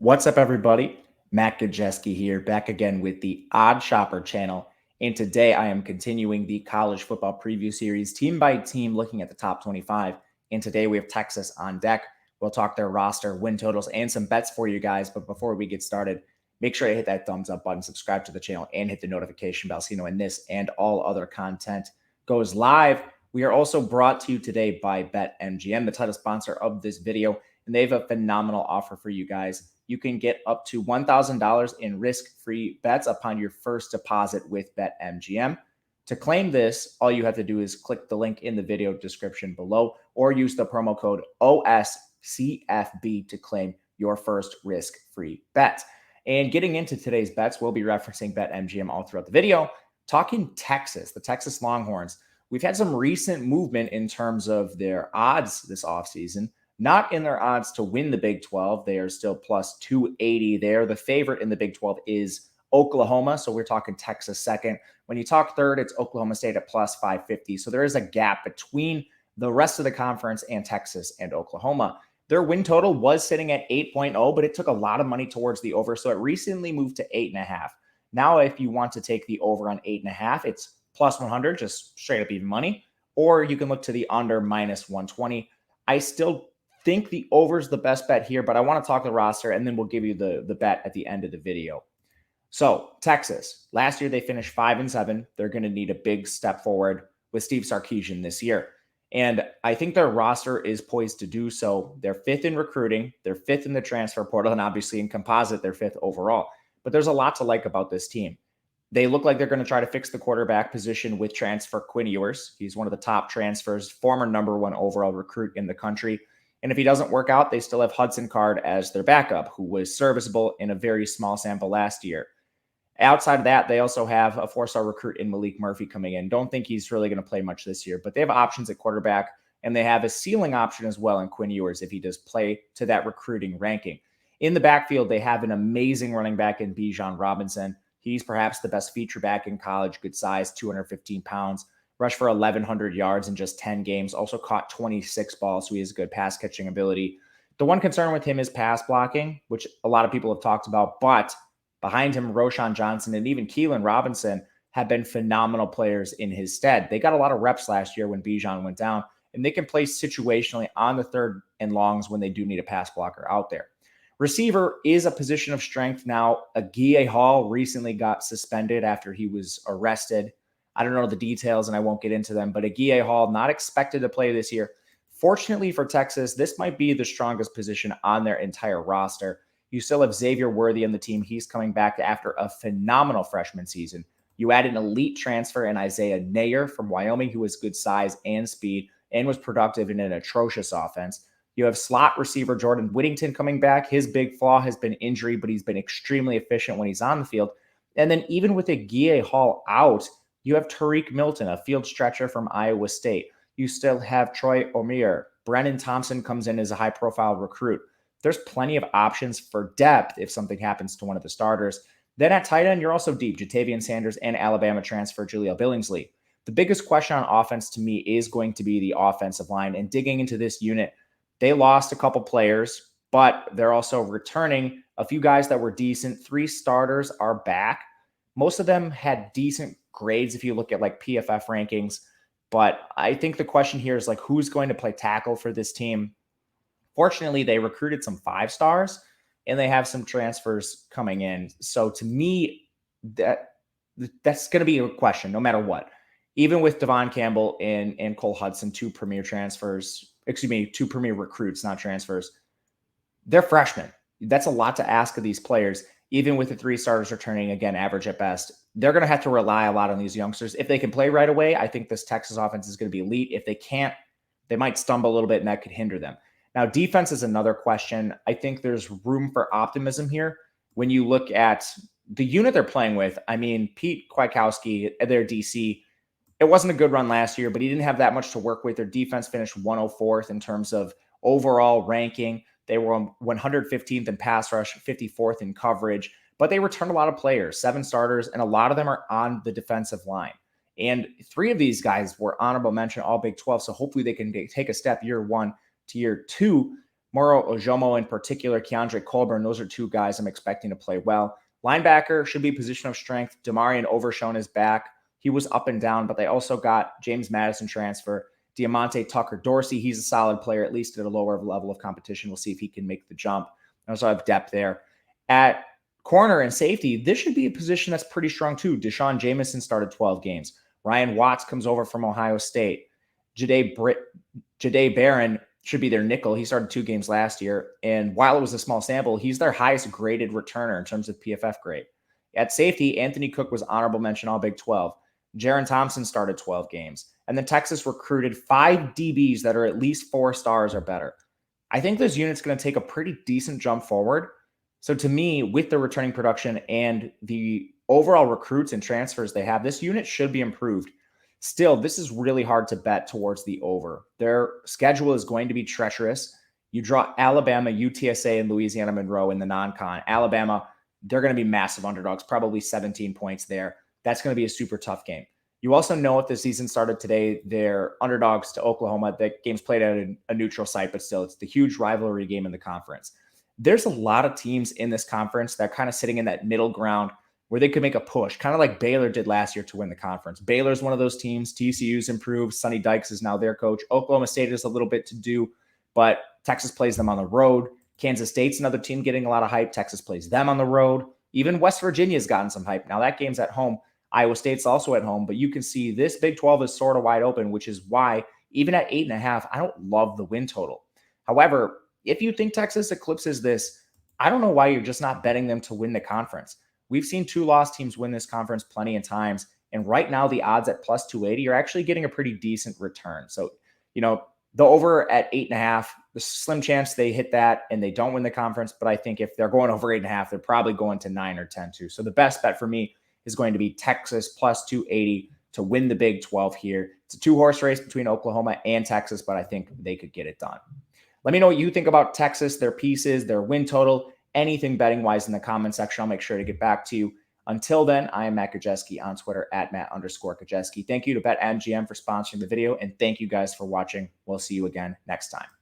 What's up, everybody? Matt Gajeski here, back again with the Odd Shopper channel. And today I am continuing the college football preview series, team by team, looking at the top 25. And today we have Texas on deck. We'll talk their roster, win totals, and some bets for you guys. But before we get started, make sure to hit that thumbs up button, subscribe to the channel, and hit the notification bell so you know when this and all other content goes live. We are also brought to you today by BetMGM, the title sponsor of this video, and they have a phenomenal offer for you guys. You can get up to $1,000 in risk-free bets upon your first deposit with BetMGM. To claim this, all you have to do is click the link in the video description below or use the promo code OSCFB to claim your first risk-free bet. And getting into today's bets, we'll be referencing BetMGM all throughout the video. Talking Texas, the Texas Longhorns, we've had some recent movement in terms of their odds this offseason. Not in their odds to win the Big 12. They are still plus 280 there. The favorite in the Big 12 is Oklahoma. So we're talking Texas second. When you talk third, it's Oklahoma State at plus 550. So there is a gap between the rest of the conference and Texas and Oklahoma. Their win total was sitting at 8.0, but it took a lot of money towards the over. So it recently moved to 8.5. Now, if you want to take the over on 8.5, it's plus 100, just straight up even money. Or you can look to the under minus 120. I still think the over is the best bet here, but I want to talk the roster and then we'll give you the bet at the end of the video. So Texas, last year they finished 5-7. They're going to need a big step forward with Steve Sarkisian this year. And I think their roster is poised to do so. They're fifth in recruiting. They're fifth in the transfer portal. And obviously in composite, they're fifth overall. But there's a lot to like about this team. They look like they're going to try to fix the quarterback position with transfer Quinn Ewers. He's one of the top transfers, former #1 overall recruit in the country. And if he doesn't work out, they still have Hudson Card as their backup, who was serviceable in a very small sample last year. Outside of that, they also have a 4-star recruit in Malik Murphy coming in. Don't think he's really going to play much this year, but they have options at quarterback, and they have a ceiling option as well in Quinn Ewers if he does play to that recruiting ranking. In the backfield, they have an amazing running back in Bijan Robinson. He's perhaps the best feature back in college, good size, 215 pounds. Rushed for 1,100 yards in just 10 games. Also caught 26 balls, so he has good pass catching ability. The one concern with him is pass blocking, which a lot of people have talked about. But behind him, Roschon Johnson and even Keelan Robinson have been phenomenal players in his stead. They got a lot of reps last year when Bijan went down, and they can play situationally on the third and longs when they do need a pass blocker out there. Receiver is a position of strength now. Aguiye Hall recently got suspended after he was arrested. I don't know the details and I won't get into them, but Aguiye Hall not expected to play this year. Fortunately for Texas, this might be the strongest position on their entire roster. You still have Xavier Worthy on the team. He's coming back after a phenomenal freshman season. You add an elite transfer in Isaiah Nayer from Wyoming, who has good size and speed and was productive in an atrocious offense. You have slot receiver Jordan Whittington coming back. His big flaw has been injury, but he's been extremely efficient when he's on the field. And then even with Aguiye Hall out, you have Tariq Milton, a field stretcher from Iowa State. You still have Troy O'Meara. Brennan Thompson comes in as a high-profile recruit. There's plenty of options for depth if something happens to one of the starters. Then at tight end, you're also deep. Jatavian Sanders and Alabama transfer Jaleel Billingsley. The biggest question on offense to me is going to be the offensive line. And digging into this unit, they lost a couple players, but they're also returning a few guys that were decent. 3 starters are back. Most of them had decent grades if you look at like PFF rankings. But I think the question here is like, who's going to play tackle for this team? Fortunately, they recruited some 5 stars and they have some transfers coming in. So to me, that's going to be a question no matter what. Even with Devon Campbell and Cole Hudson, 2 premier recruits, not transfers. They're freshmen. That's a lot to ask of these players. Even with the 3 starters returning, again, average at best, they're going to have to rely a lot on these youngsters. If they can play right away, I think this Texas offense is going to be elite. If they can't, they might stumble a little bit, and that could hinder them. Now, defense is another question. I think there's room for optimism here. When you look at the unit they're playing with, I mean, Pete Kwiatkowski, their DC, it wasn't a good run last year, but he didn't have that much to work with. Their defense finished 104th in terms of overall ranking. They were 115th in pass rush, 54th in coverage, but they returned a lot of players, 7 starters, and a lot of them are on the defensive line. And 3 of these guys were honorable mention all Big 12, so hopefully they can take a step year 1 to year 2. Moro Ojomo in particular, Keandre Colburn, those are two guys I'm expecting to play well. Linebacker should be a position of strength. Damarian Overshone is back. He was up and down, but they also got James Madison transfer. Diamante Tucker Dorsey, he's a solid player, at least at a lower level of competition. We'll see if he can make the jump. I also have depth there. At corner and safety, this should be a position that's pretty strong too. Deshaun Jameson started 12 games. Ryan Watts comes over from Ohio State. Jahdae Barron should be their nickel. He started 2 games last year. And while it was a small sample, he's their highest graded returner in terms of PFF grade. At safety, Anthony Cook was honorable mention all Big 12. Jaron Thompson started 12 games. And then Texas recruited 5 DBs that are at least 4 stars or better. I think this unit's going to take a pretty decent jump forward. So to me, with the returning production and the overall recruits and transfers they have, this unit should be improved. Still, this is really hard to bet towards the over. Their schedule is going to be treacherous. You draw Alabama, UTSA, and Louisiana Monroe in the non-con. Alabama, they're going to be massive underdogs, probably 17 points there. That's going to be a super tough game. You also know if the season started today, they're underdogs to Oklahoma. That game's played at a neutral site, but still, it's the huge rivalry game in the conference. There's a lot of teams in this conference that are kind of sitting in that middle ground where they could make a push, kind of like Baylor did last year to win the conference. Baylor's one of those teams. TCU's improved. Sonny Dykes is now their coach. Oklahoma State has a little bit to do, but Texas plays them on the road. Kansas State's another team getting a lot of hype. Texas plays them on the road. Even West Virginia's gotten some hype. Now that game's at home. Iowa State's also at home, but you can see this Big 12 is sort of wide open, which is why even at 8.5, I don't love the win total. However, if you think Texas eclipses this, I don't know why you're just not betting them to win the conference. We've seen 2 loss teams win this conference plenty of times. And right now, the odds at plus 280, you're actually getting a pretty decent return. So, the over at 8.5, the slim chance they hit that and they don't win the conference. But I think if they're going over 8.5, they're probably going to 9 or 10 too. So the best bet for me is going to be Texas plus 280 to win the Big 12 here. It's a 2-horse race between Oklahoma and Texas, but I think they could get it done. Let me know what you think about Texas, their pieces, their win total, anything betting wise in the comment section. I'll make sure to get back to you. Until then, I am Matt Gajewski on Twitter at Matt_Gajewski. Thank you to BetMGM for sponsoring the video, and thank you guys for watching. We'll see you again next time.